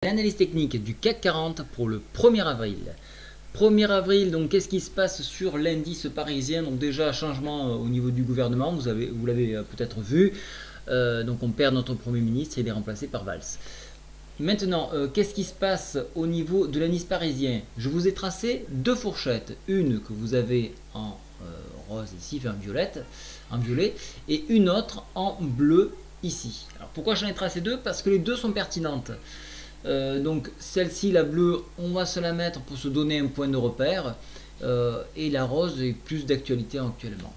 L'analyse technique du CAC 40 pour le 1er avril. 1er avril, donc qu'est-ce qui se passe sur l'indice parisien? Donc déjà changement au niveau du gouvernement, vous l'avez peut-être vu. Donc on perd notre Premier ministre et il est remplacé par Valls. Maintenant, qu'est-ce qui se passe au niveau de l'indice parisien? Je vous ai tracé deux fourchettes. Une que vous avez en rose ici, enfin en violet, et une autre en bleu ici. Alors pourquoi j'en ai tracé deux? Parce que les deux sont pertinentes. Donc celle-ci, la bleue, on va se la mettre pour se donner un point de repère. Et la rose est plus d'actualité actuellement.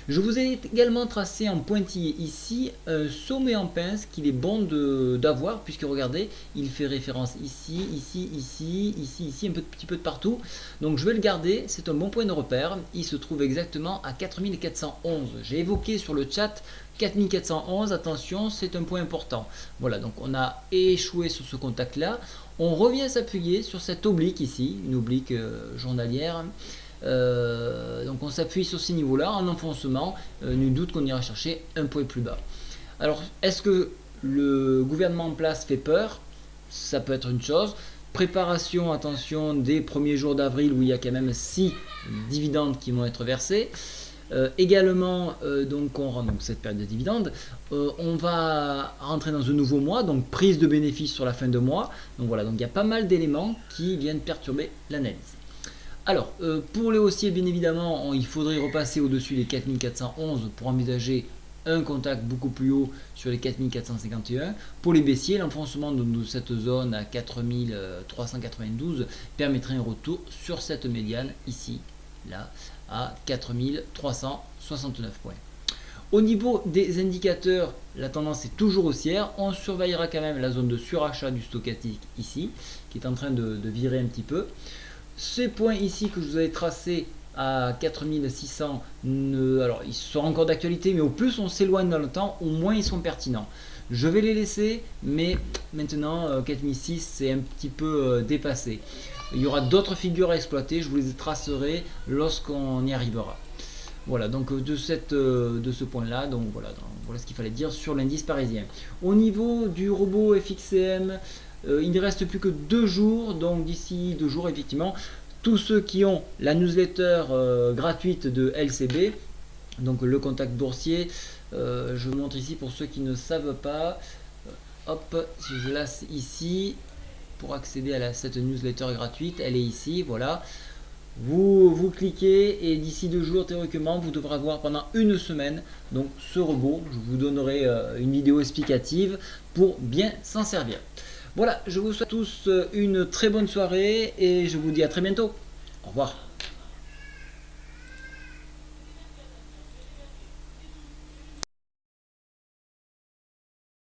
Je vous ai également tracé en pointillé ici un sommet en pince qu'il est bon d'avoir, puisque regardez, il fait référence ici, ici, ici, ici, ici, un petit peu de partout. Donc je vais le garder, c'est un bon point de repère. Il se trouve exactement à 4411. J'ai évoqué sur le chat 4411, attention, c'est un point important. Voilà, donc on a échoué sur ce contact là. On revient s'appuyer sur cette oblique ici, une oblique journalière. Donc on s'appuie sur ces niveaux là en enfoncement, nul doute qu'on ira chercher un point plus bas. Alors est-ce que le gouvernement en place fait peur? Ça peut être une chose. Préparation, attention, des premiers jours d'avril où il y a quand même 6 dividendes qui vont être versés. Également, donc on rentre donc cette période de dividendes, on va rentrer dans un nouveau mois, donc prise de bénéfices sur la fin de mois. Donc voilà, donc il y a pas mal d'éléments qui viennent perturber l'analyse. Alors, pour les haussiers, bien évidemment, il faudrait repasser au-dessus des 4411 pour envisager un contact beaucoup plus haut sur les 4451. Pour les baissiers, l'enfoncement de cette zone à 4392 permettrait un retour sur cette médiane ici, là, à 4369 points. Au niveau des indicateurs, la tendance est toujours haussière. On surveillera quand même la zone de surachat du stochastique ici, qui est en train de virer un petit peu. Ces points ici que je vous avais tracés à 4600, alors ils sont encore d'actualité, mais au plus on s'éloigne dans le temps, au moins ils sont pertinents. Je vais les laisser, mais maintenant 4006 c'est un petit peu dépassé. Il y aura d'autres figures à exploiter, je vous les tracerai lorsqu'on y arrivera. Voilà, donc de ce point-là, donc voilà ce qu'il fallait dire sur l'indice parisien. Au niveau du robot FXCM, il ne reste plus que 2 jours, donc d'ici 2 jours, effectivement, tous ceux qui ont la newsletter gratuite de LCB, donc le contact boursier, je vous montre ici pour ceux qui ne savent pas, hop, si je laisse ici, pour accéder à cette newsletter gratuite, elle est ici, voilà. Vous cliquez et d'ici 2 jours théoriquement vous devrez avoir pendant une semaine donc ce robot. Je vous donnerai une vidéo explicative pour bien s'en servir. Voilà, je vous souhaite tous une très bonne soirée et je vous dis à très bientôt. Au revoir.